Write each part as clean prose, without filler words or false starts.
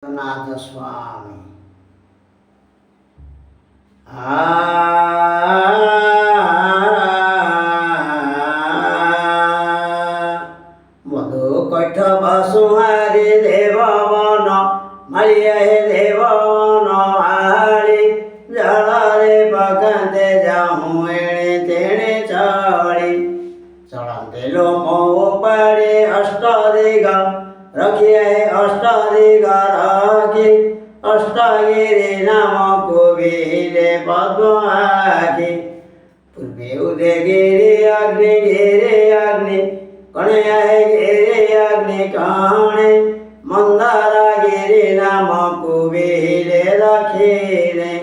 नाथ स्वामी मधु कैठ बसुहारी देव one Mallya हे देव one माली जल रे पकाते जाऊँ एणे तेणे चली चलते लो मो पाड़े अष्ट दिगा रखिए अष्टदिग रखी अष्टगिरी नाम कुबीरे पद्म आखि पूर्वे उदयगिरी अग्नि कणे गिरी अग्नि कणे मंदारगिरी नाम कुबीरे दक्षिणे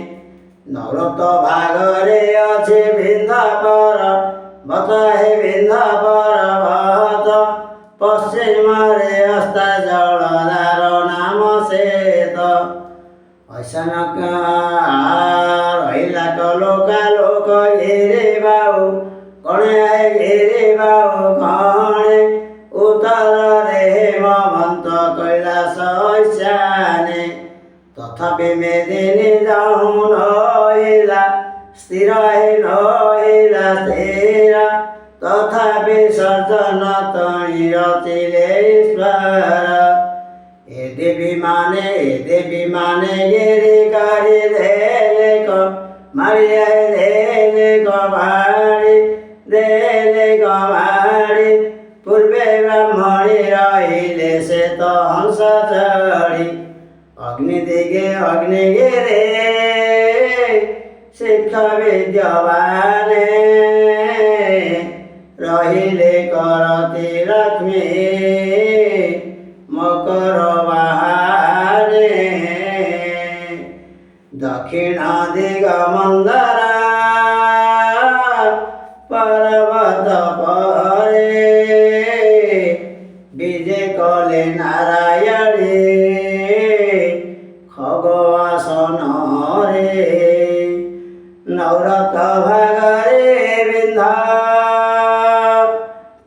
नवरत भागरे अच्छे बिंदापर बत हे बिंदापर भत पश्चिम रे हस्त जलधार नाम सेत ऐसा रहिला लोका लोक गिरी बाबू कणे गिरी बाबू कणे उत्तर रे हेमवंत कैलास ऐशाने तथापि मेदिनी जाऊँ नहिला स्थिर नहिला स्थिर तथापि सर्जन तणी रचिले ईश्वर ए देवी माने गिरी करी देले को मारिया देले को भाड़ी पूर्वे ब्राह्मणी रहिले से तो हंस चढ़ी अग्नि गिरे शिक्षा विद्यवाने रहिले करती लक्ष्मी मकर बाहारे दक्षिण दिग मंदरा पर्वत परे विजय कले नारायणी खगवासन रे नवरत भागरे बिंधा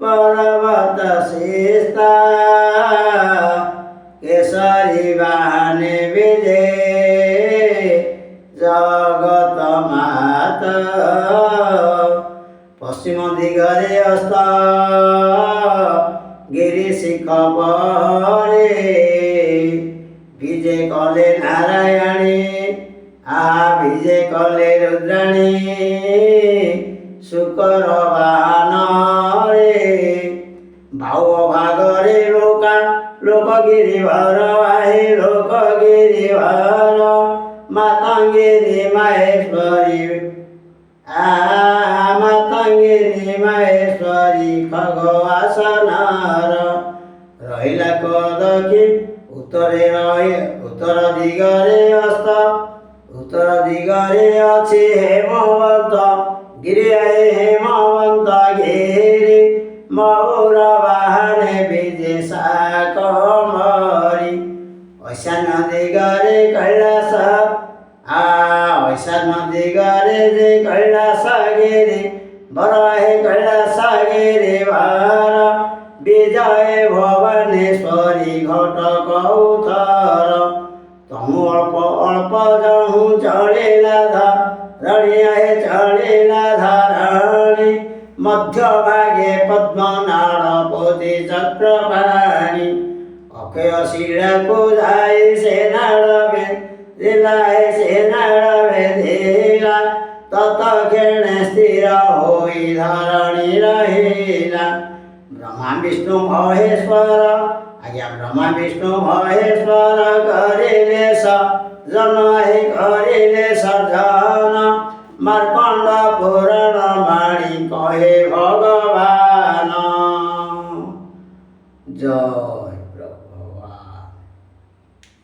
पर्वत शिस्ता केसरी वाहने विजय जगत मात पश्चिम दिगरे अस्त गिरी शिख परे विजय कले नारायणी विजय कले रुद्राणी शुकर वाहन रे भाव भागरे लोक गिरिवर आहे लोक गिरिवर मातंगिरी माहेश्वरी मातंगिरी माहेश्वरी खगवासनार रहिला कदकी उत्तर दिगरे अस्त उत्तर दिगरे अछि हेमवंत गिरि हेमवंत गिरि मौर वाहने विजय साकमरी ऐशान्य दिगरे कैलास ऐशान्य दिगरे जे कैलास गिरि बर हे कैलास गिरि भार विजय भुवनेश्वरी घटक उथर तहु अल्प जहु चढ़िला चढ़िला धारणी मध्य भागे पद्मनाड़ पोथी चक्रपाणी अक्षय शिला को जाई सेनाड़ भेदिला तत क्षण स्थिर होई धरणी रहिला ब्रह्मा विष्णु महेश्वर करिले सजन हे करिले सजन मार्कंड पुराण